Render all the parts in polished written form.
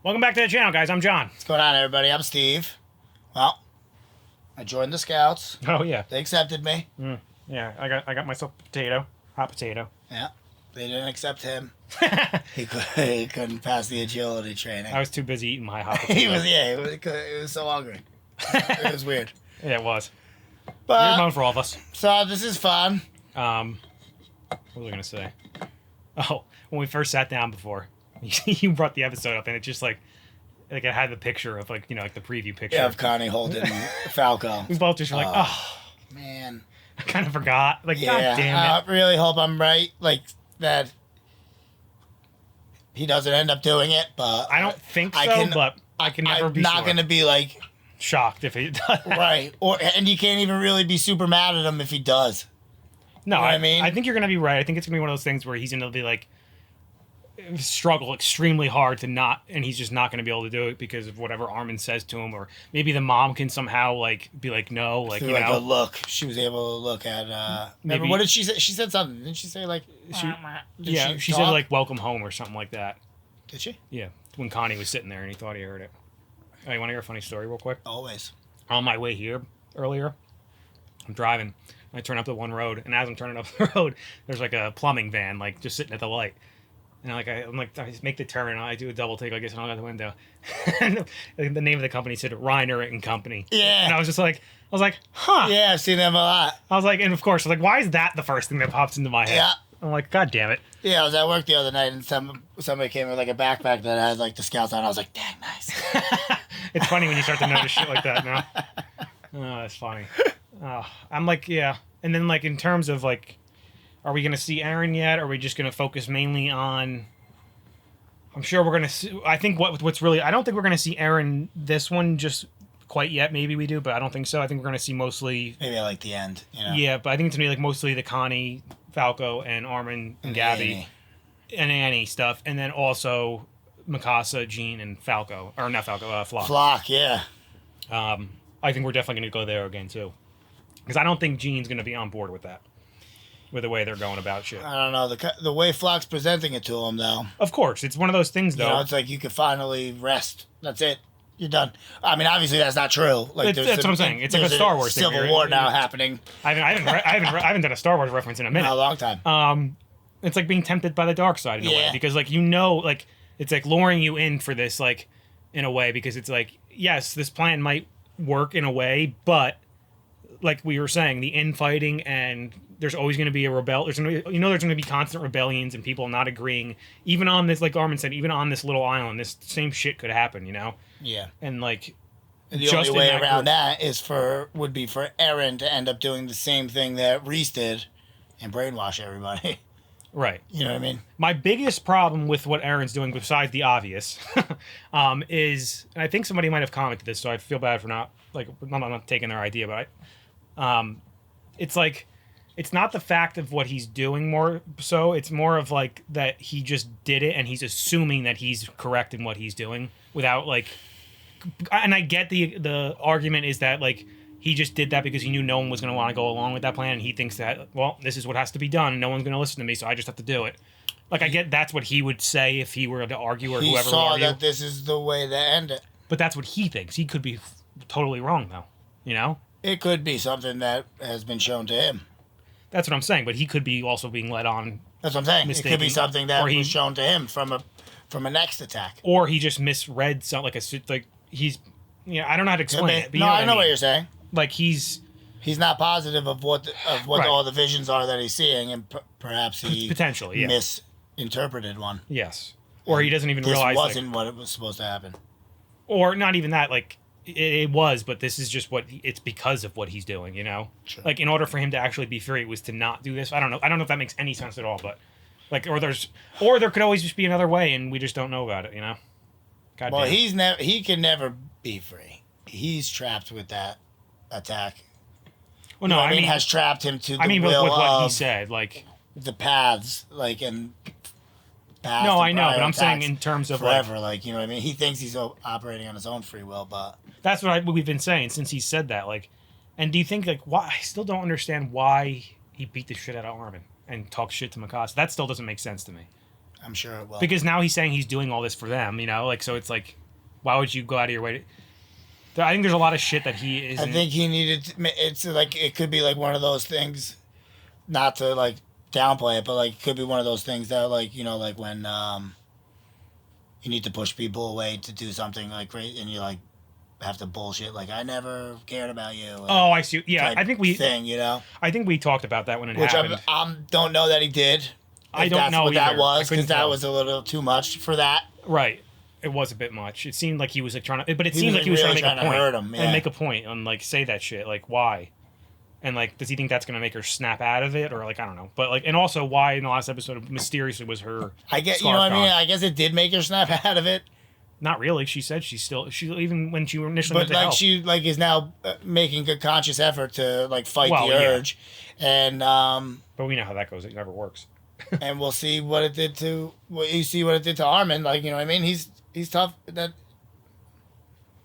Welcome back to the channel, guys. I'm John. What's going on, everybody? I'm Steve. Well, I joined the Scouts. Oh yeah. They accepted me. Yeah, I got myself a potato, hot potato. Yeah, they didn't accept him. he couldn't pass the agility training. I was too busy eating my hot potato. he was so hungry. It was weird. Yeah, it was. But You're known for all of us. So this is fun. What was I gonna say? Oh, when we first sat down before, you brought the episode up, and it just like it had the picture of like the preview picture. Yeah, of Connie holding Falco. We both just were like, oh man, I kind of forgot. Like, yeah, God damn it. I really hope I'm right. Like that. He doesn't end up doing it, but I don't think so. But I can never be. I'm not gonna be like shocked if he does. Right, and you can't even really be super mad at him if he does. No, you know what I mean, I think you're gonna be right. I think it's gonna be one of those things where he's gonna be like struggle extremely hard to not, and he's just not gonna be able to do it because of whatever Armin says to him, or maybe the mom can somehow like be like no, like through, a look. She was able to look at. Remember, what did she say? She said something. Didn't she say like? She said like welcome home or something like that. Did she? Yeah, when Connie was sitting there and he thought he heard it. Oh, you want to hear a funny story real quick? Always. On my way here earlier, I'm driving. I turn up the one road, and as I'm turning up the road, there's like a plumbing van like just sitting at the light. And I'm like, I make the turn, and I do a double take, I guess, and I look out the window. And the name of the company said Reiner and Company. Yeah. And I was like, huh. Yeah, I've seen them a lot. I was like, and of course, I was like, why is that the first thing that pops into my head? Yeah. I'm like, God damn it. Yeah, I was at work the other night, and somebody came with like a backpack that had like the Scouts on. I was like, dang, nice. It's funny when you start to notice shit like that now. Oh, that's funny. I'm like, yeah. And then like in terms of like, are we going to see Eren yet? Or are we just going to focus mainly on... I'm sure we're going to see... I think what's really... I don't think we're going to see Eren this one just quite yet. Maybe we do, but I don't think so. I think we're going to see mostly... Maybe I like the end, you know? Yeah, but I think it's going to be like mostly the Connie, Falco, and Armin, and Gabby. And Annie stuff. And then also Mikasa, Jean, and Falco. Or not Falco, Flock. Flock, yeah. I think we're definitely going to go there again, too. Because I don't think Jean's going to be on board with that. With the way they're going about shit. I don't know. The way Flock's presenting it to him, though. Of course. It's one of those things, though. You know, it's like you can finally rest. That's it. You're done. I mean, obviously, that's not true. Like, that's what I'm saying. It's like a Star Wars thing. Civil War now happening. I haven't done a Star Wars reference in a minute. A long time. It's like being tempted by the dark side in a way. Because, like, like, it's like luring you in for this, like, in a way. Because it's like, yes, this plan might work in a way, but, like we were saying, the infighting and... There's always going to be a there's going to be constant rebellions and people not agreeing. Even on this, like Armin said, even on this little island, this same shit could happen, you know? Yeah. And like, the only way around that would be for Eren to end up doing the same thing that Reese did and brainwash everybody. Right. You know what I mean? My biggest problem with what Eren's doing, besides the obvious, is, and I think somebody might have commented this, so I feel bad for not taking their idea, but it's like, it's not the fact of what he's doing more so, it's more of like that he just did it and he's assuming that he's correct in what he's doing without like, and I get the argument is that like he just did that because he knew no one was going to want to go along with that plan, and he thinks that, well, this is what has to be done and no one's going to listen to me, so I just have to do it. Like, I get that's what he would say if he were to argue, or whoever he saw would argue. that this is the way to end it. But that's what he thinks. He could be totally wrong though, you know? It could be something that has been shown to him. That's what I'm saying, but he could be also being led on. That's what I'm saying. It could be something that was shown to him from a next attack, or he just misread something like he's. Yeah, I don't know how to explain it. But no, I know what you're saying. Like he's not positive of what right. All the visions are that he's seeing, and perhaps he potentially misinterpreted one. Yes, or he doesn't even realize this wasn't what it was supposed to happen, or not even that. Like. It was, but this is just it's because of what he's doing, you know? Sure. Like, in order for him to actually be free, it was to not do this. I don't know if that makes any sense at all, but, like, or there could always just be another way, and we just don't know about it, you know? God well, damn. he can never be free. He's trapped with that attack. Well, no, I mean, has trapped him to the will with what he said, like... The paths, like, and... No, I know, but I'm saying in terms of forever, like, you know what I mean? He thinks he's operating on his own free will, but... That's what we've been saying since he said that, like... And do you think, like, why... I still don't understand why he beat the shit out of Armin and talked shit to Mikasa. That still doesn't make sense to me. I'm sure it will. Because now he's saying he's doing all this for them, you know? Like, so it's like, why would you go out of your way to... I think there's a lot of shit that he isn't... I think he needed to, it's like, it could be like one of those things, not to like downplay it, but like it could be one of those things that like, you know, like when you need to push people away to do something like great and you like have to bullshit like I never cared about you. Oh, I see. Yeah, I think we thing, you know. I think we talked about that when it Which happened. I don't know that he did. I don't know what either. that was, because that tell. was a little too much for that. Right. It was a bit much. It seemed like he was like trying to, but it He seemed was, like he was really trying to make a point hurt him, yeah. and make a point and like say that shit. Like why? And like, does he think that's gonna make her snap out of it, or like I don't know. But like, and also why in the last episode mysteriously was her? I guess you know what I mean. I guess it did make her snap out of it. Not really. She said she even when she initially went but to like help. she like is now making a conscious effort to like fight the urge, and but we know how that goes. It never works. And we'll see what it did to Armin. Like, you know what I mean? He's tough. That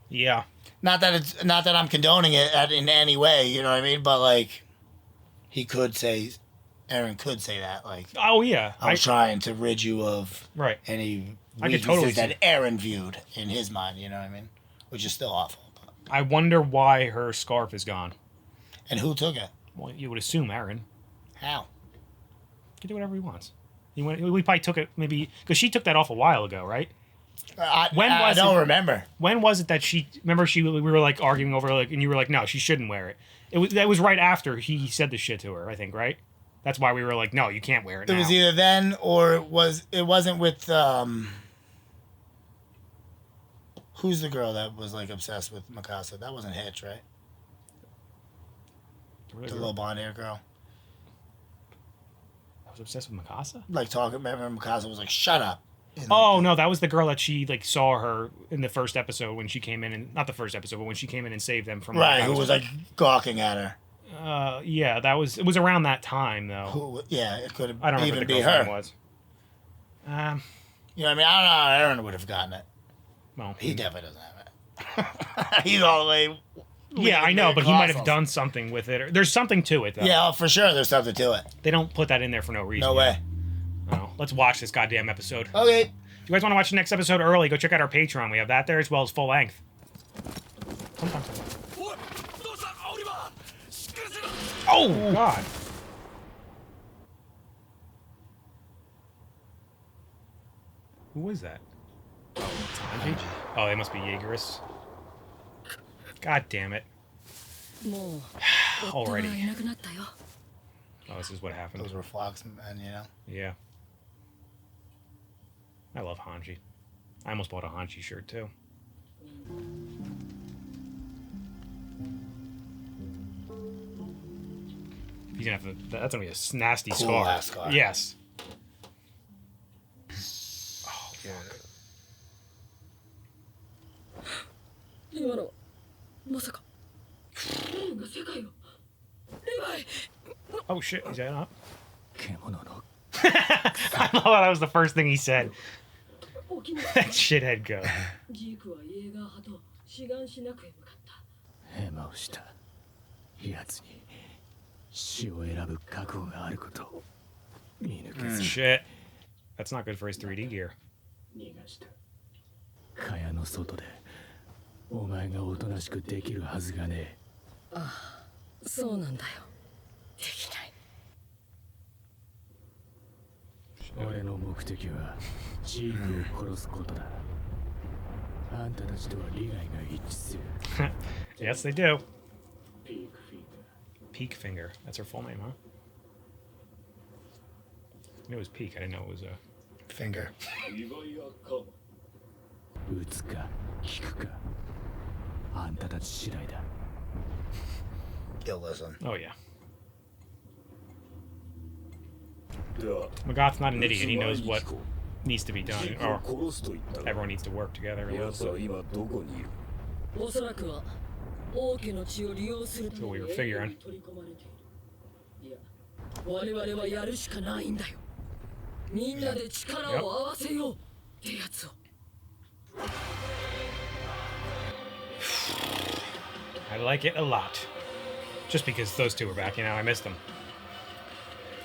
yeah. Not that I'm condoning it in any way. You know what I mean? But like, Eren could say that. Like, oh yeah, I was trying to rid you of right any I could totally see that Eren viewed in his mind. You know what I mean? Which is still awful. But. I wonder why her scarf is gone. And who took it? Well, you would assume Eren. How? He can do whatever he wants. We probably took it maybe because she took that off a while ago, right? I don't remember. When was it that she? Remember, we were like arguing over like, and you were like, no, she shouldn't wear it. That was right after he said the shit to her. I think, right? That's why we were like, no, you can't wear it. It was either then or it wasn't with who's the girl that was like obsessed with Mikasa? That wasn't Hitch, right? The little blonde hair girl. I was obsessed with Mikasa. Like remember Mikasa was like, "Shut up." Oh no, that was the girl that she like saw her in the first episode when she came in, and not the first episode, but when she came in and saved them from right, who was like gawking at her. Yeah, it was around that time though. It could have. I don't remember what the girl's name was. You know what I mean? I don't know how Eren would have gotten it. Well, he definitely doesn't have it. He's all the way. Yeah, I know, but he might have done something with it. There's something to it, though. Yeah, for sure. There's something to it. They don't put that in there for no reason. No way. Oh, let's watch this goddamn episode. Okay. If you guys want to watch the next episode early, go check out our Patreon. We have that there as well as full length. Oh, God. Who was that? Oh, they must be Jaegerists. God damn it. Already. Oh, this is what happened. Those were Fox men, you know? Yeah. I love Hanji. I almost bought a Hanji shirt, too. He's gonna have to, that's gonna be a nasty cool scar. Yes. Oh, fuck. Oh shit, is that up? I thought that was the first thing he said. That shithead go. Shit. That's not good for his 3D gear. 蚊帳の外でお前がおとなしくできるはずがねえ。ああ、そうなんだよ。できない。俺の目的はチームを殺すことだ。あんたたちとは利害が一致する。Yes, they do. Peak Finger. That's her full name, huh? I knew it was Peak. I didn't know it was a finger. 撃つか聞くかあんたたち次第だ。You'll listen. Oh yeah. Magat's not an idiot. He knows what needs to be done, or everyone needs to work together. That's what we were figuring. Yep. I like it a lot. Just because those two were back, you know, I missed them.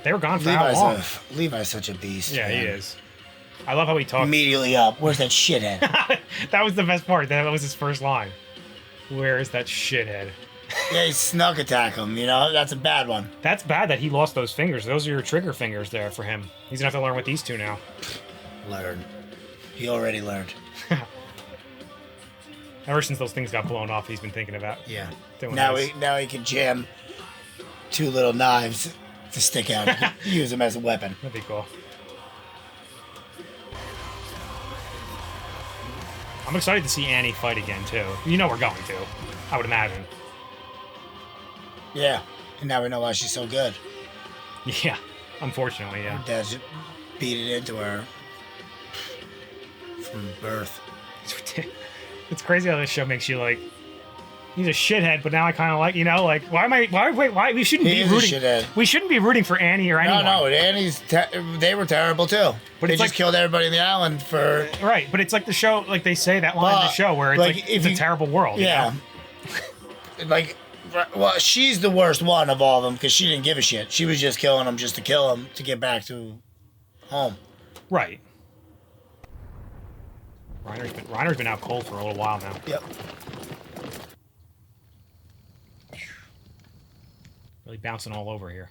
They were gone for how long? Levi's such a beast. Yeah, man. he is. I love how he talks. Immediately up. Where's that shithead? That was the best part. That was his first line. Where is that shithead? Yeah, he snuck attack him, you know? That's a bad one. That's bad that he lost those fingers. Those are your trigger fingers there for him. He's gonna have to learn with these two now. Learn. He already learned. Ever since those things got blown off, he's been thinking about. Yeah. Doing Now this. now he can jam 2 little knives to stick out. He can use them as a weapon. That'd be cool. I'm excited to see Annie fight again too. You know we're going to. I would imagine. Yeah. And now we know why she's so good. Yeah. Unfortunately, yeah. Her dad just beat it into her from birth. It's crazy how this show makes you like. He's a shithead, but now I kind of like, you know, like why we shouldn't He be is a rooting. shithead. We shouldn't be rooting for Annie or anyone. No, Annie's they were terrible too. But They it's just like- killed everybody in the island for Right, but it's like the show, like they say that line in the show where it's like, like, if it's a you- terrible world. you yeah. know? Like, well, she's the worst one of all of them because she didn't give a shit. She was just killing them just to kill them to get back to home. Right. Reiner's been out cold for a little while now. Yep. Really bouncing all over here.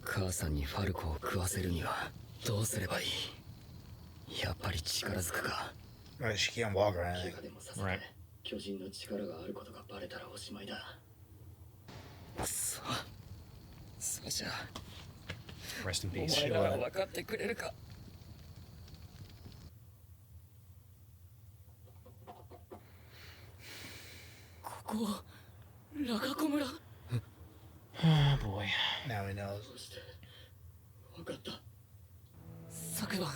母さんにファルコを食わせるにはどうすればいい？やっぱり力ずくか。 Right, she can't walk or anything. でもさせて Right. 巨人の力があることがバレたらおしまいだ。そうじゃ Rest in お peace. 前らは分かってくれるか。ここはラガコ村。 Oh boy. Now he knows. 分かった。昨晩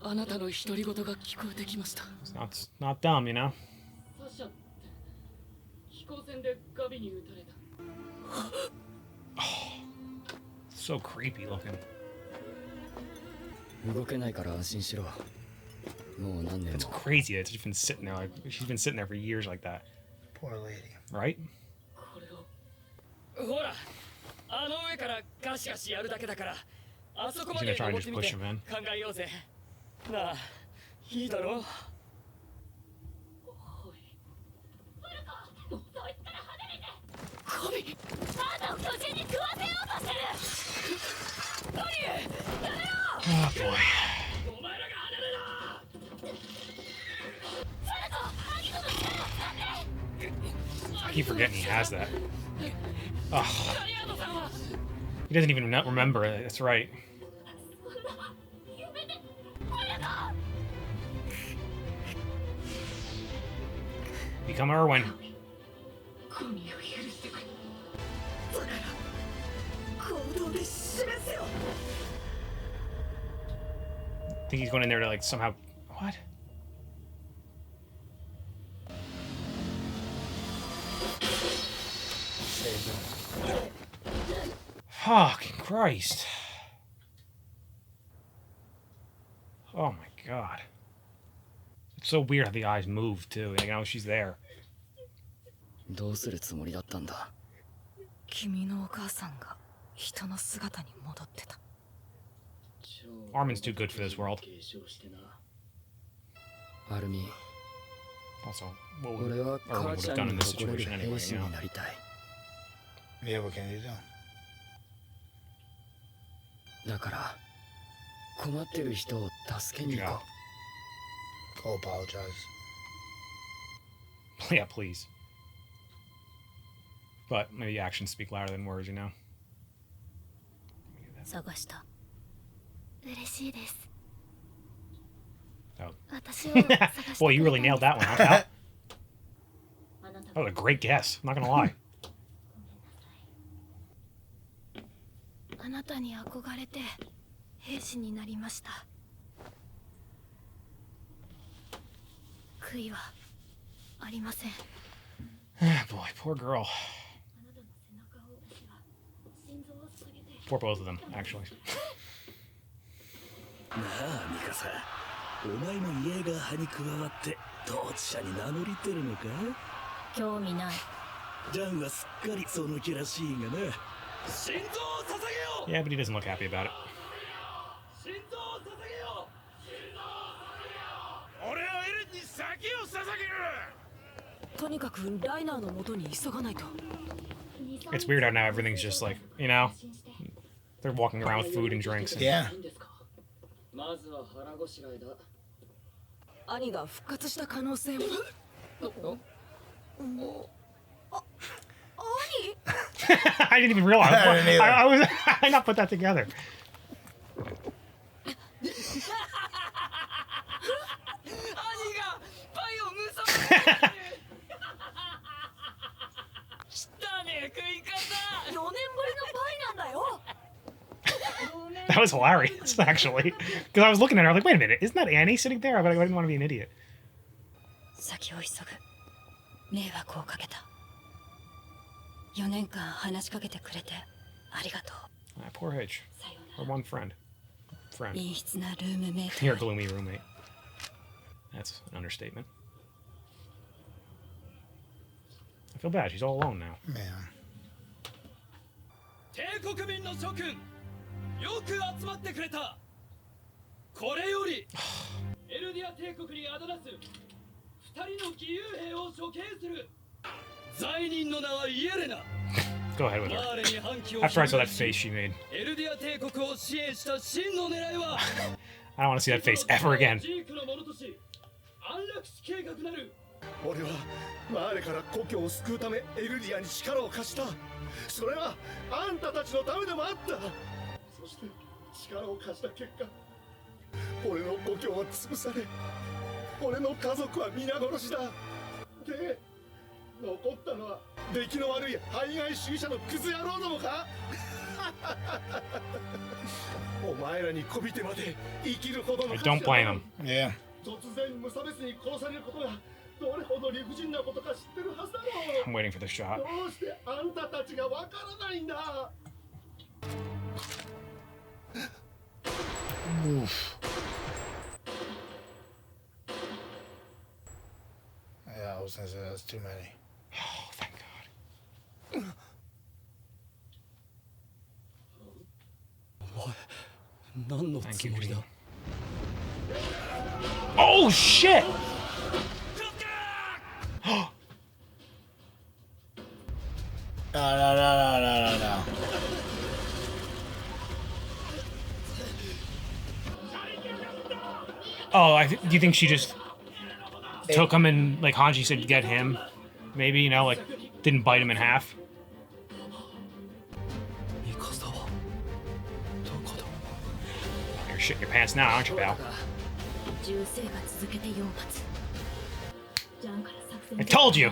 あなたの独り言が聞こえてきました。 It's not dumb, you know? サシャって飛行船でガビに撃たれた。 So creepy looking. 動けないから安心しろ。もう何年 It's も。 crazy that she's been sitting there. Like she's been sitting there for years like that, Poor lady. right? これをほらあの上からガシガシやるだけだからあそこまで He's gonna try and 登ってみて just push him in. 考えようぜ。なあいいだろう。 Oh boy. I keep forgetting he has that. Oh. He doesn't even remember it. That's right. Become Erwin. Think he's going in there to like somehow. What? Fucking Christ. Oh my god. It's so weird how the eyes move too. You know, she's there. どうするつもりだったんだ。君のお母さんが人の姿に戻ってた。 Armin's too good for this world. アルミン、 Also, what would 俺は Erwin 母 would ち have ゃ done ん in に this 誇れる situation 兵 anyway, 士 you know? になりたい。 Yeah, what can you do? だから困ってる人を助けに行こ Go apologize. Yeah, please. But maybe actions speak louder than words, you know? 探した。嬉しいです。 Oh. 私を探して Boy, you really nailed that one, huh, pal? あなた That was a great guess. I'm not gonna lie. あなたに憧れて兵士になりました。悔いはありません。 Ah, boy, poor girl. あなたの背中を私は心臓を捧げて Poor both of them, actually. なあミカサ、お前もイエーガー派に加わって当事者に名乗りてるのか？興味ない。ジャンはすっかりその気らしいがな。心臓を捧げよう。 Yeah, but he doesn't look happy about it. とにかくライナーの元に急がないと。 It's weird how now everything's just like, you know, they're walking around with food and drinks. And, Yeah. まずは腹ごしらえだ。兄が復活した可能性も。I didn't even realize. I didn't either. I was. I not put that together. 兄がパイを盗む。汚ねえ食い方。4年ぶりのパイなんだよ。 That was hilarious, actually, because I was looking at her. I was like, "Wait a minute, isn't that Annie sitting there?" But I didn't want to be an idiot. 先を急ぐ。迷惑をかけた。4年間話しかけてくれてありがとう。 Poor H. Or one friend. Friend. 陰湿なルームメイト。 Your gloomy roommate. That's an understatement. I feel bad. She's all alone now. Man. 帝国民の諸君、よく集まってくれた。これよりエルディア帝国にあだなす2人の義勇兵を処刑する。罪人の名はイエレナ。 Go ahead with her. マーレに反旗を After I saw that face she made, エルディア帝国を支援した真の狙いは I don't want to see that face ever again. ジークのものとし安楽死計画なる。俺はマーレから故郷を救うためエルディアに力を貸した。それはあんたたちのためでもあった。そして力を貸した結果、俺の故郷は潰され、俺の家族は皆殺しだ。で残ったのは出来の悪い排外主義者のクズ野郎どもか。お前らにこびてまで生きるほどの I don't blame him. Yeah. 突然無差別に殺されることがどれほど理不尽なことか知ってるはずだろう。 I'm waiting for the shot. どうしてあんたたちがわからないんだ。 Oof. Yeah, I was gonna say that's too many. Oh, thank God. 何のつ Thank you, もりだ。 Gene. Oh shit! No. Oh, do you think she just took him and, like Hanji said, get him? Maybe, you know, like, didn't bite him in half? ミカサはどこだ。 You're shitting your pants now, aren't you, pal? 銃声が続けて4発。ジャンから作戦 I told you!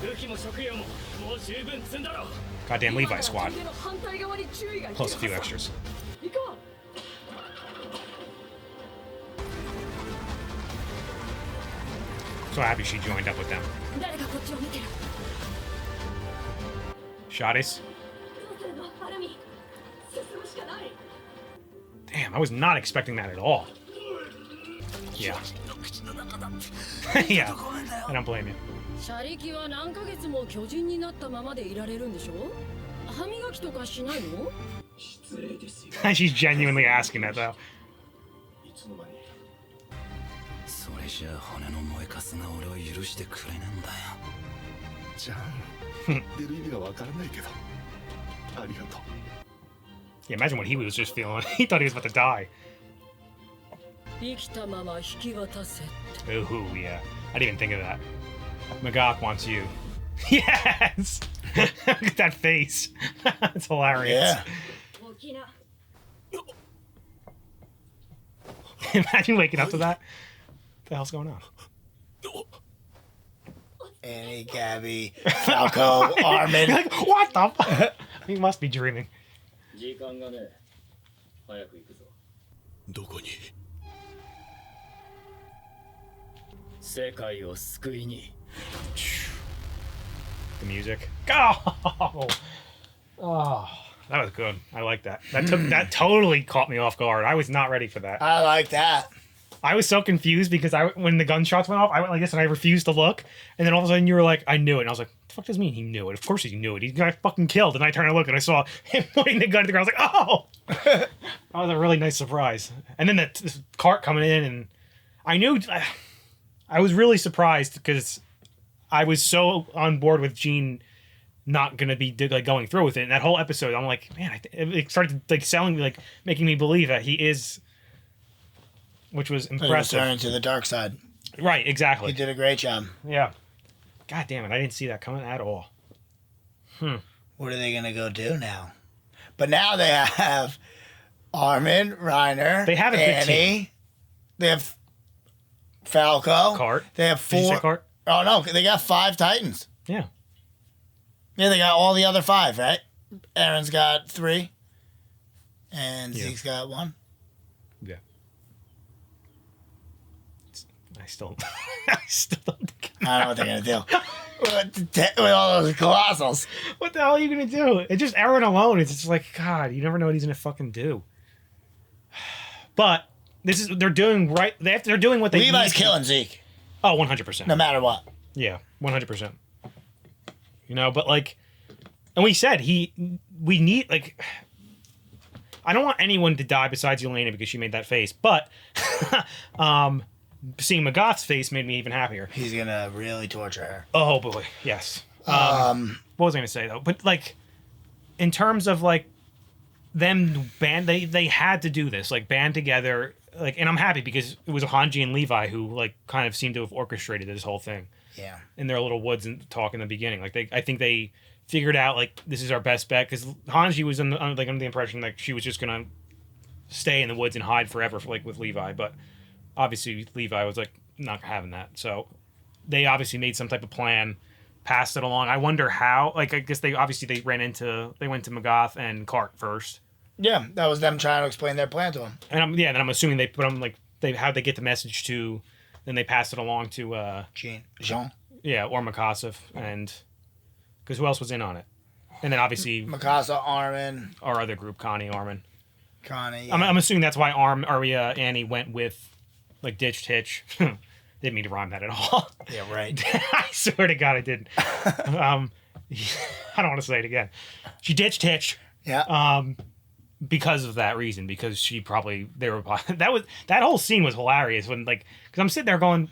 武器も食料ももう十分積んだろう。 Goddamn Levi squad. 敵の反対側に注意が Plus a few extras. 行こう。 So happy she joined up with them. 誰がこっちを見てる。 Shotties? どうするのアルミ。進むしかない。 Damn, I was not expecting that at all. Yeah. Yeah. I don't blame you. 車力は何ヶ月も巨人になったままでいられるんでしょ。歯磨きとかしないの。 失礼ですよ。 She's genuinely asking that, though. いつの間に。それじゃあ骨の燃えかすが俺を許してくれねえんだよ。じゃあ言ってる意味がわからないけど、ありがとう。 Yeah, imagine what he was just feeling. He thought he was about to die. 生きたまま引き渡せ。 Ooh, yeah. I didn't even think of that. Magok wants you. Yes! Look at that face. It's hilarious. Yeah. 起きな。 Imagine waking up to that. What the hell's going on? Annie, Gabby, Falco, Armin. Like, what the fuck? He must be dreaming. 時間がね、早く行くぞ。どこに。世界を救いに。 The music. Oh! Oh, that was good. I like that. That totally caught me off guard. I was not ready for that. I like that. I was so confused because when the gunshots went off, I went like this and I refused to look. And then all of a sudden you were like, I knew it. And I was like, what the fuck does it mean he knew it? Of course he knew it. He got fucking killed. And I turned to look and I saw him pointing the gun at the ground. I was like, oh! That was a really nice surprise. And then this cart coming in and I knew... I was really surprised because I was so on board with Gene not gonna be like going through with it. And that whole episode, I'm like, man, it started like selling me, like making me believe that he is, which was impressive. Turning to the dark side. Right, exactly. He did a great job. Yeah. God damn it, I didn't see that coming at all. What are they gonna go do now? But now they have Armin, Reiner, They have a good team. Annie. They have Falco. Cart. They have Did you say 4. Cart? Oh no, they got 5 Titans. Yeah. Yeah, they got all the other 5, right? Eren's got 3, and Yeah. Zeke's got 1. Yeah. I still don't. I don't know what they're gonna do with all those colossals. What the hell are you gonna do? It's just Eren alone. It's just like, God, you never know what he's gonna fucking do. But they're doing right. They're doing what they. Levi's need to. killing Zeke, Oh, 100%. no matter what. Yeah, 100%. You know, but like, and we said we need like. I don't want anyone to die besides Yelena because she made that face, but seeing Magath's face made me even happier. He's gonna really torture her. Oh boy, yes. What was I gonna say though? But like, in terms of like them they had to do this, like band together, like, and I'm happy because it was Hanji and Levi who like kind of seemed to have orchestrated this whole thing Yeah. in their little woods and talk in the beginning. Like I think they figured out like this is our best bet because Hanji was under the impression that she was just gonna stay in the woods and hide forever, like with Levi, but obviously Levi was like not having that. So they obviously made some type of plan, passed it along. I wonder how. Like I guess they went to Magath and Cart first. Yeah, that was them trying to explain their plan to him. And I'm assuming how'd they get the message to, then they passed it along to Jean. or Mikasa, and because who else was in on it? And then obviously Mikasa, Armin, our other group, Connie, Armin. Connie. Yeah. I'm assuming that's why Annie went with like ditched Hitch. Didn't mean to rhyme that at all. Yeah, right. I swear to God I didn't. I don't want to say it again. She ditched Hitch. Yeah. Because of that reason, because that whole scene was hilarious when like, because I'm sitting there going,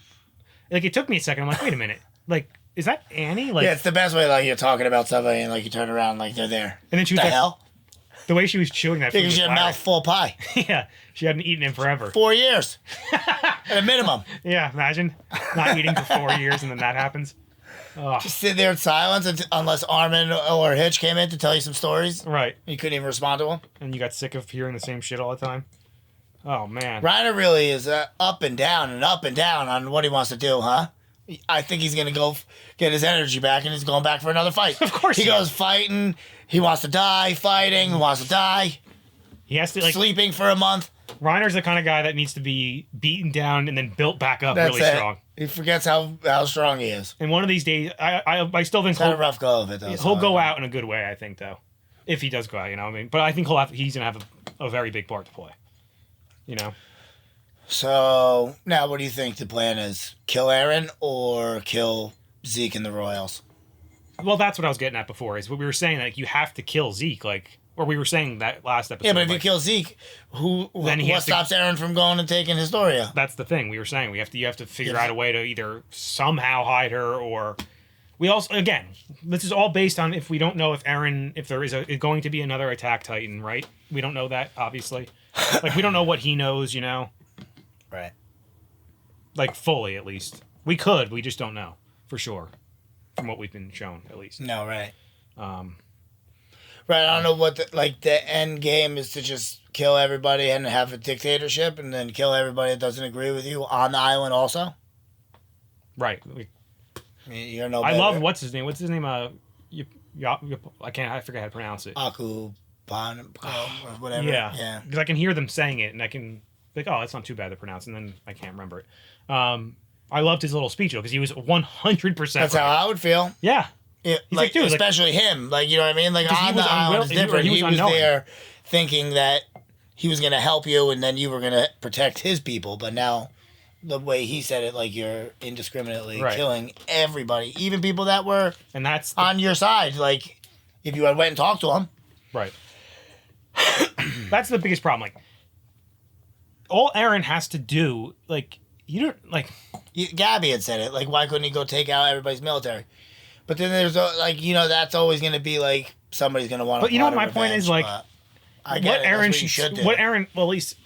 like it took me a second. I'm like, wait a minute, like is that Annie? Like, yeah, it's the best way. Like you're talking about somebody and like you turn around like they're there. and then she was The like, hell? the way she was chewing that food Because was she had a hilarious. mouthful of pie. Yeah, she hadn't eaten in forever. 4 years, at a minimum. Yeah, imagine not eating for 4 years and then that happens. Oh, Just sit there in silence unless Armin or Hitch came in to tell you some stories. right. You couldn't even respond to them. And you got sick of hearing the same shit all the time. Oh man. Reiner really is up and down on what he wants to do, huh? I think he's going to go get his energy back and he's going back for another fight. Of course he he goes fighting. He wants to die, fighting. He wants to die, He has to like. sleeping for a month. Reiner's the kind of guy that needs to be beaten down and then built back up That's really it. strong. He forgets how strong he is. And one of these days, I still think It's had a rough go of it, though. he'll go out in a good way. I think though, if he does go out, you know what I mean. But I think he's gonna have a very big part to play. You know. So, now what do you think the plan is? Kill Eren or kill Zeke and the Royals? Well, that's what I was getting at before. Is what we were saying. Like you have to kill Zeke. Like, or we were saying that last episode. Yeah, but if you like, kill Zeke, Then he what has to- stops Eren from going and taking Historia? that's the thing we were saying. You have to figure out a way to either somehow hide her or. We also, again, this is all based on if we don't know if there is going to be another Attack Titan, right? We don't know that, obviously. Like, we don't know what he knows, you know? Right. Like, fully, at least. We could, we just don't know, for sure. From what we've been shown, at least. No, right. Right, I don't know what the end game is to just kill everybody and have a dictatorship and then kill everybody that doesn't agree with you on the island also? Right. I mean, you're no I better. love, what's his name? What's his name? I forget how to pronounce it. Aku Ban, whatever. Yeah. Yeah. Because I can hear them saying it, and I can like, oh, that's not too bad to pronounce, and then I can't remember it. I loved his little speech, though, because he was 100% That's how I would feel. Yeah. Yeah, He's like, dude, especially him. Like, you know what I mean? Like, 'Cause he on was the island is different. he was He was unknowing. there thinking that he was going to help you and then you were going to protect his people. But now, the way he said it, like, you're indiscriminately Right. killing everybody, even people that were And that's on your side. Like, if you had went and talked to them. right. That's the biggest problem. Like, all Eren has to do, like, you don't like. Gabby had said it. Like, why couldn't he go take out everybody's military? But then there's like, you know, that's always going to be like somebody's going to want to. But you know what my point is, like, I get what it. Eren That's what you should do. what Eren, well, at least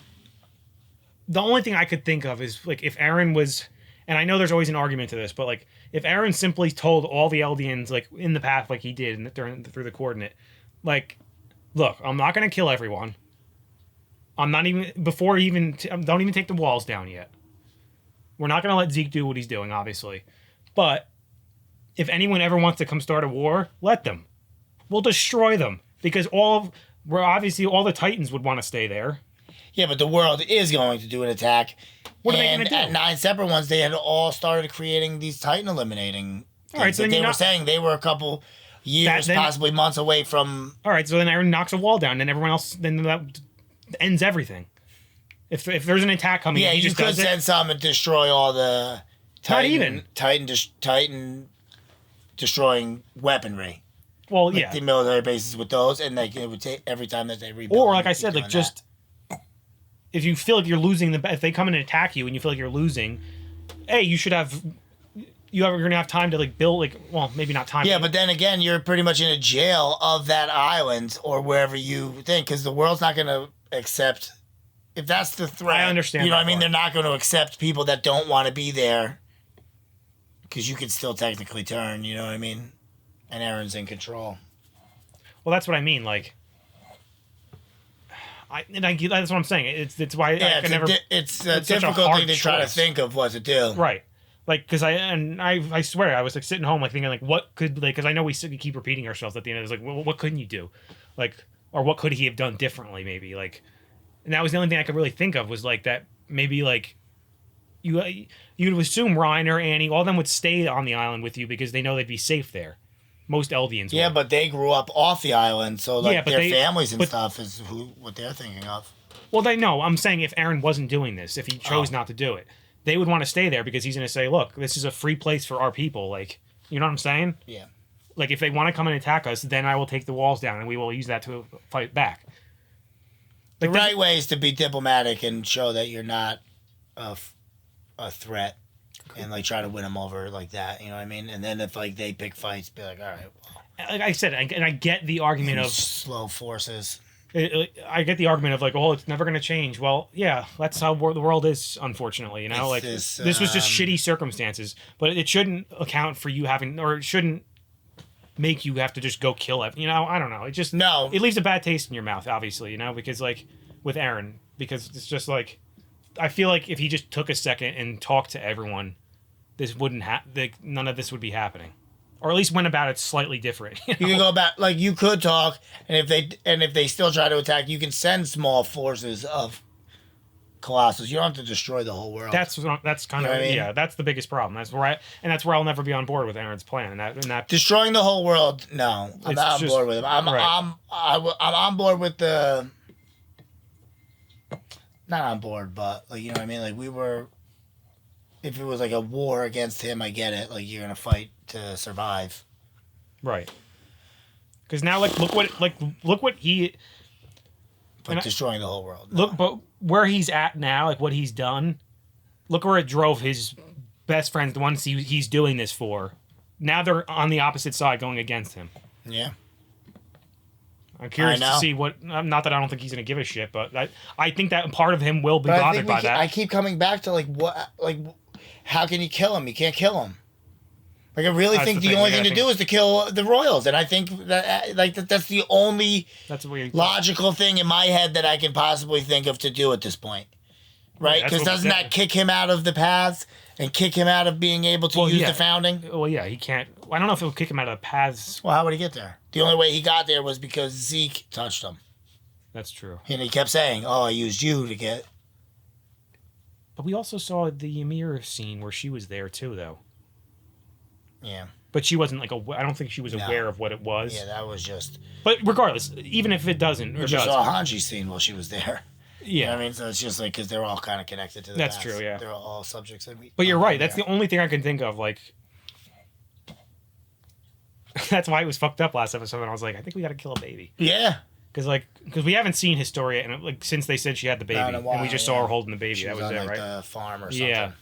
the only thing I could think of is like if Eren was, and I know there's always an argument to this, but like if Eren simply told all the Eldians like in the path like he did through the coordinate, like, look, I'm not going to kill everyone. I'm not even don't even take the walls down yet. We're not going to let Zeke do what he's doing, obviously. But if anyone ever wants to come start a war, let them. We'll destroy them. Because all the Titans would want to stay there. Yeah, but the world is going to do an attack. What are they going to do? At 9 separate ones, they had all started creating these Titan eliminating things. All right, so they were saying they were a couple years, possibly months away from... All right, so then Eren knocks a wall down, and everyone else... Then that ends everything. If there's an attack coming, yeah, he you just could does send some and destroy all the Titan destroying weaponry. Well, like yeah, the military bases with those, and like it would take every time that they rebuild. Or like I said, like just if you feel like you're losing if they come in and attack you and you feel like you're losing, hey, you're gonna have time to like build maybe not time. Yeah, but then again, you're pretty much in a jail of that island or wherever you think, because the world's not gonna accept. If that's the threat, I understand. You know what I mean? They're not going to accept people that don't want to be there, because you could still technically turn. You know what I mean? And Eren's in control. Well, that's what I mean. Like, that's what I'm saying. It's why I can never. It's a difficult thing to try to think of what to do. Right. Like, because I swear I was like sitting home like thinking like what could because I know we keep repeating ourselves at the end. It's like, well, what couldn't you do, like, or what could he have done differently? Maybe like. And that was the only thing I could really think of was like that maybe like you'd assume Reiner, Annie, all of them would stay on the island with you because they know they'd be safe there. Most Eldians Yeah, would. but they grew up off the island, so like their families and but, stuff is what they're thinking of. Well, they know. I'm saying if Eren wasn't doing this, if he chose not to do it, they would want to stay there because he's going to say, look, this is a free place for our people. Like, you know what I'm saying? Yeah. Like, if they want to come and attack us, then I will take the walls down and we will use that to fight back. Like the right way is to be diplomatic and show that you're not a threat, and like try to win them over like that. You know what I mean? And then if like they pick fights, be like, all right. Well, like I said, and I get the argument of slow forces. I get the argument of like, oh, it's never going to change. Well, yeah, that's how the world is, unfortunately. You know, like this was just shitty circumstances, but it shouldn't account for you having, or it shouldn't make you have to just go kill it. You know, I don't know. It just it leaves a bad taste in your mouth, obviously. You know, because like with Eren, because it's just like I feel like if he just took a second and talked to everyone, this wouldn't none of this would be happening, or at least went about it slightly different. You can go back, like you could talk, and if they still try to attack, you can send small forces of Colossus. You don't have to destroy the whole world. That's kind of yeah. That's the biggest problem. That's where I'll never be on board with Eren's plan. And that destroying the whole world. No, I'm not on board with him. I'm on board with the. Not on board, but like you know what I mean. Like we were. If it was like a war against him, I get it. Like you're gonna fight to survive. Right. Because now, like, look what he. But destroying the whole world. No. Look, but where he's at now, like what he's done, look where it drove his best friends, the ones he's doing this for. Now they're on the opposite side going against him. Yeah. I'm curious to see what, not that I don't think he's going to give a shit, but I think that part of him will be bothered by that. I keep coming back to how can you kill him? You can't kill him. Like, I really think the only thing to do is to kill the royals. And I think that, that's the only logical thing in my head that I can possibly think of to do at this point. Right? Because doesn't that kick him out of the paths and kick him out of being able to use the founding? Well, yeah, he can't. I don't know if it'll kick him out of the paths. Well, how would he get there? The only way he got there was because Zeke touched him. That's true. And he kept saying, oh, I used you to get... But we also saw the Ymir scene where she was there, too, though. Yeah. But she wasn't I don't think she was aware of what it was. Yeah, that was just... But regardless, even if it doesn't... We just saw Hanji's scene while she was there. Yeah. You know what I mean? So it's just like, because they're all kind of connected to the That's past. True, yeah. They're all subjects that we... But you're right. That's the only thing I can think of, like... That's why it was fucked up last episode, and I was like, I think we gotta kill a baby. Yeah. Because we haven't seen Historia, and since they said she had the baby, and we just saw her holding the baby. She that was on, it, right? The farm or something. Yeah.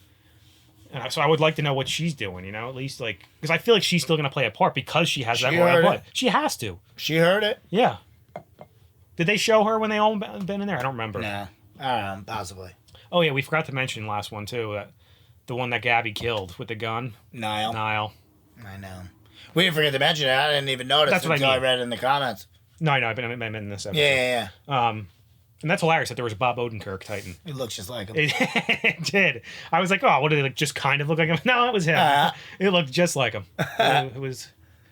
So I would like to know what she's doing, you know, at least like, because I feel like she's still going to play a part because she has that She royal heard blood. it. She has to. She heard it. Yeah. Did they show her when they all been in there? I don't remember. No, I don't know, possibly. Oh yeah, we forgot to mention last one too. The one that Gabby killed with the gun. Niall. I know. We didn't forget to mention it. I didn't even notice That's what until I I mean. read it in the comments. No, I meant in this episode. Yeah. And that's hilarious that there was a Bob Odenkirk Titan. It looks just like him. It did. I was like, oh, what did it like, just kind of look like him? No, it was him. It looked just like him. It was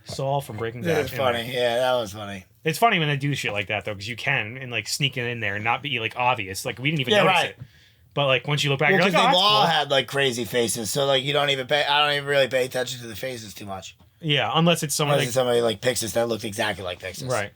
Saul from Breaking Bad. That's funny. Yeah, that was funny. It's funny when they do shit like that though, because you can and like sneak it in there and not be like obvious. Like we didn't even notice it. But like once you look back, Well, you're because like, oh, they've that's all cool. had like crazy faces, so like you don't even pay. I don't even really pay attention to the faces too much. Yeah, unless it's someone Unless like it's somebody like Pixis that looked exactly like Pixis. right.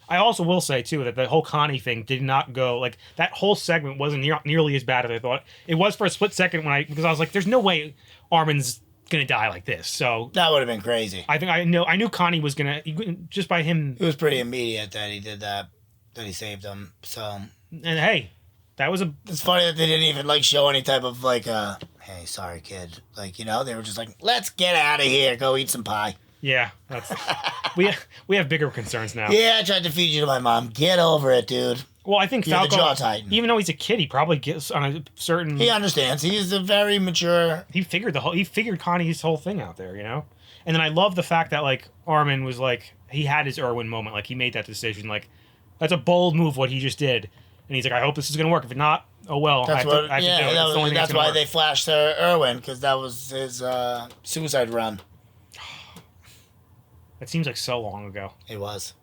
I also will say too that the whole Connie thing did not go like that whole segment wasn't nearly as bad as I thought. It was for a split second because I was like, "There's no way Armin's gonna die like this." So That would have been crazy. I think I knew Connie was gonna just by him. It was pretty immediate that he did that he saved him. So And hey, that was a it's funny that they didn't even like show any type of like, hey, sorry, kid. Like, you know, they were just like, let's get out of here, go eat some pie. yeah. That's we have bigger concerns now. Yeah, I tried to feed you to my mom. Get over it, dude. Well, I think You're the Falco, jaw titan. even though he's a kid, he probably gets on a certain. He understands. He's a very mature. He figured Connie's whole thing out there, you know. And then I love the fact that like Armin was like he had his Erwin moment, like he made that decision, like that's a bold move what he just did, and he's like, I hope this is gonna work. If not, oh well. That's I have to do it. It's the only thing that's gonna why work. they flashed Irwin, because that was his suicide run. That seems like so long ago. It was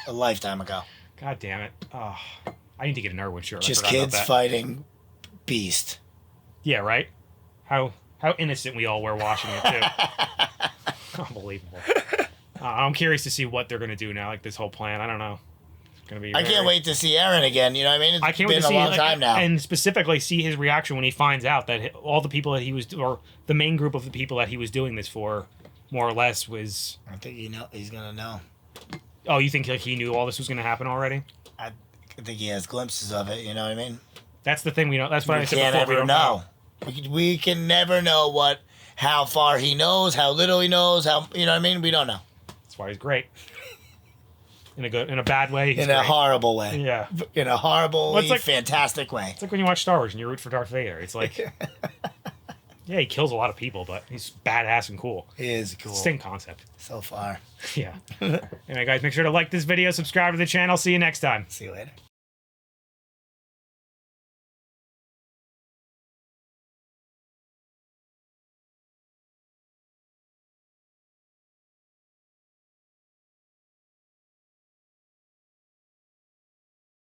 a lifetime ago. God damn it. Oh, I need to get an Erwin shirt. I Just forgot about kids that. fighting Beast. Yeah, right. How innocent we all were watching it too. Unbelievable. I'm curious to see what they're gonna do now. Like this whole plan. I don't know. It's gonna be. I can't wait to see Eren again. You know what I mean? It's I can't been wait to a see long like, time now. and specifically see his reaction when he finds out that all the people that he was, or the main group of the people that he was doing this for, more or less was. I think he's gonna know. Oh, you think like he knew all this was gonna happen already? I think he has glimpses of it. You know what I mean? That's the thing we know. That's what I We said can't before. We ever don't know. We can never know how far he knows, how little he knows, how you know what I mean. We don't know. That's why he's great. In a bad way. He's In a great. horrible way. Yeah. In a horrible, Well, it's like- fantastic way. It's like when you watch Star Wars and you root for Darth Vader. It's like, yeah, he kills a lot of people, but he's badass and cool. He is cool. Same concept. So far. Yeah. Anyway, guys, make sure to like this video, subscribe to the channel. See you next time. See you later.